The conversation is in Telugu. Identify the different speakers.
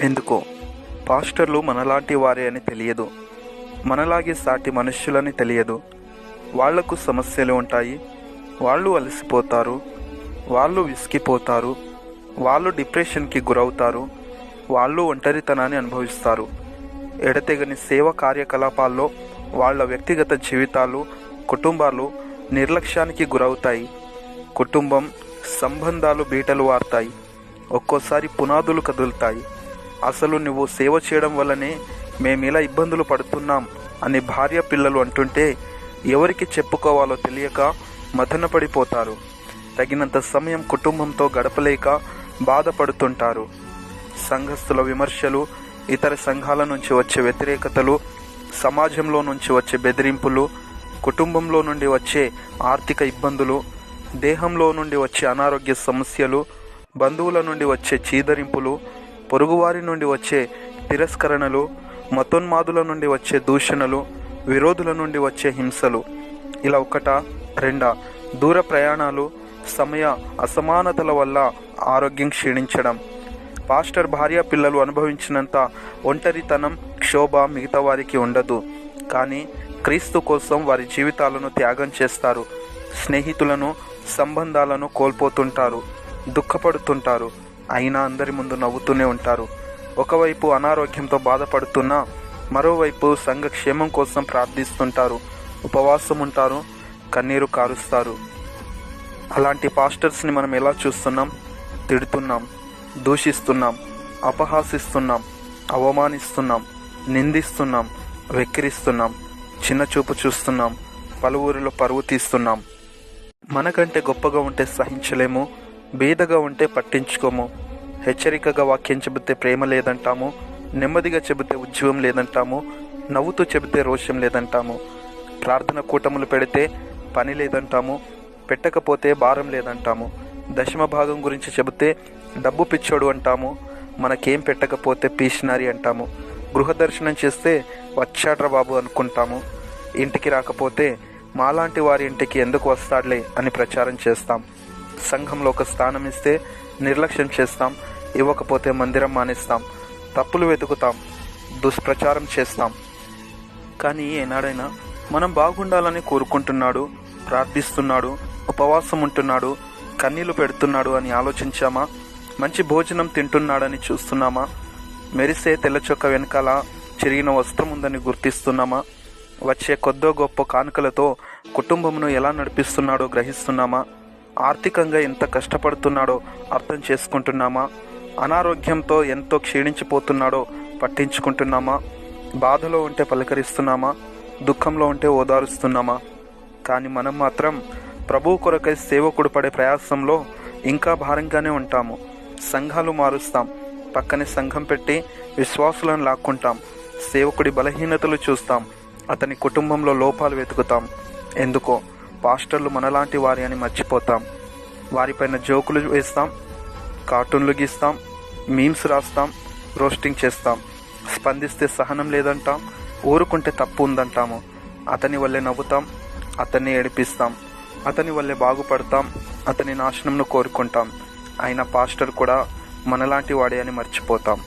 Speaker 1: ఎందుకో పాస్టర్లు మనలాంటి వారే అని తెలియదు, మనలాగే సాటి మనుష్యులని తెలియదు. వాళ్లకు సమస్యలు ఉంటాయి, వాళ్ళు అలసిపోతారు, వాళ్ళు విసిగిపోతారు, వాళ్ళు డిప్రెషన్కి గురవుతారు, వాళ్ళు ఒంటరితనాన్ని అనుభవిస్తారు. ఎడతెగని సేవ కార్యకలాపాల్లో వాళ్ళ వ్యక్తిగత జీవితాలు, కుటుంబాలు నిర్లక్ష్యానికి గురవుతాయి. కుటుంబం సంబంధాలు బీటలు వారుతాయి, ఒక్కోసారి పునాదులు కదులుతాయి. అసలు నువ్వు సేవ చేయడం వల్లనే మేమిలా ఇబ్బందులు పడుతున్నాం అని భార్య పిల్లలు అంటుంటే ఎవరికి చెప్పుకోవాలో తెలియక మదనపడిపోతారు. తగినంత సమయం కుటుంబంతో గడపలేక బాధపడుతుంటారు. సంఘస్థుల విమర్శలు, ఇతర సంఘాల నుంచి వచ్చే వ్యతిరేకతలు, సమాజంలో నుంచి వచ్చే బెదిరింపులు, కుటుంబంలో నుండి వచ్చే ఆర్థిక ఇబ్బందులు, దేహంలో నుండి వచ్చే అనారోగ్య సమస్యలు, బంధువుల నుండి వచ్చే చీదరింపులు, పొరుగువారి నుండి వచ్చే తిరస్కరణలు, మతోన్మాదుల నుండి వచ్చే దూషణలు, విరోధుల నుండి వచ్చే హింసలు, ఇలా ఒకటా రెండా దూర ప్రయాణాలు, సమయ అసమానతల వల్ల ఆరోగ్యం క్షీణించడం. పాస్టర్ భార్య పిల్లలు అనుభవించినంత ఒంటరితనం, క్షోభ మిగతా వారికి ఉండదు. కానీ క్రీస్తు కోసం వారి జీవితాలను త్యాగం చేస్తారు. స్నేహితులను, సంబంధాలను కోల్పోతుంటారు, దుఃఖపడుతుంటారు. అయినా అందరి ముందు నవ్వుతూనే ఉంటారు. ఒకవైపు అనారోగ్యంతో బాధపడుతున్నా మరోవైపు సంఘ క్షేమం కోసం ప్రార్థిస్తుంటారు, ఉపవాసం ఉంటారు, కన్నీరు కారుస్తారు. అలాంటి పాస్టర్స్ని మనం ఎలా చూస్తున్నాం? తిడుతున్నాం, దూషిస్తున్నాం, అపహాసిస్తున్నాం, అవమానిస్తున్నాం, నిందిస్తున్నాం, వెక్కిరిస్తున్నాం, చిన్నచూపు చూస్తున్నాం, పలువురిలో పరువు తీస్తున్నాం. మనకంటే గొప్పగా ఉంటే సహించలేము, బీదగా ఉంటే పట్టించుకోము. హెచ్చరికగా వాక్యం చెబితే ప్రేమ లేదంటాము, నెమ్మదిగా చెబితే ఉద్యోగం లేదంటాము, నవ్వుతూ చెబితే రోషం లేదంటాము. ప్రార్థన కూటములు పెడితే పని లేదంటాము, పెట్టకపోతే భారం లేదంటాము. దశమ భాగం గురించి చెబితే డబ్బు పిచ్చోడు అంటాము, మనకేం పెట్టకపోతే పీషనరీ అంటాము. గృహ దర్శనం చేస్తే వచ్చాడ్రా బాబు అనుకుంటాము. ఇంటికి రాకపోతే మాలాంటి వారి ఇంటికి ఎందుకు వస్తాడులే అని ప్రచారం చేస్తాం. సంఘంలో ఒక స్థానం ఇస్తే నిర్లక్ష్యం చేస్తాం, ఇవ్వకపోతే మందిరం మానేస్తాం, తప్పులు వెతుకుతాం, దుష్ప్రచారం చేస్తాం. కానీ ఏనాడైనా మనం బాగుండాలని కోరుకుంటున్నాడు, ప్రార్థిస్తున్నాడు, ఉపవాసం ఉంటున్నాడు, కన్నీళ్లు పెడుతున్నాడు అని ఆలోచించామా? మంచి భోజనం తింటున్నాడని చూస్తున్నామా? మెరిసే తెల్లచొక్క వెనకాల చిరిగిన వస్త్రం ఉందని గుర్తిస్తున్నామా? వచ్చే కొద్దో గొప్ప కానుకలతో కుటుంబమును ఎలా నడిపిస్తున్నాడో గ్రహిస్తున్నామా? ఆర్థికంగా ఎంత కష్టపడుతున్నాడో అర్థం చేసుకుంటున్నామా? అనారోగ్యంతో ఎంతో క్షీణించిపోతున్నాడో పట్టించుకుంటున్నామా? బాధలో ఉంటే పలకరిస్తున్నామా? దుఃఖంలో ఉంటే ఓదారుస్తున్నామా? కానీ మనం మాత్రం ప్రభువు కొరకై సేవకుడు పడే ప్రయాసంలో ఇంకా భారంగానే ఉంటాము. సంఘాలు మారుస్తాం, పక్కనే సంఘం పెట్టి విశ్వాసులను లాక్కుంటాం. సేవకుడి బలహీనతలు చూస్తాం, అతని కుటుంబంలో లోపాలు వెతుకుతాం. ఎందుకో పాస్టర్లు మనలాంటి వారి అని మర్చిపోతాం. వారిపైన జోకులు వేస్తాం, కార్టూన్లు గీస్తాం, మీమ్స్ రాస్తాం, రోస్టింగ్ చేస్తాం. స్పందిస్తే సహనం లేదంటాం, ఊరుకుంటే తప్పు ఉందంటాము. అతని వల్లే నవ్వుతాం, అతన్ని ఏడిపిస్తాం, అతని వల్లే బాగుపడతాం, అతని నాశనంను కోరుకుంటాం. అయినా పాస్టర్ కూడా మనలాంటి వాడే అని మర్చిపోతాం.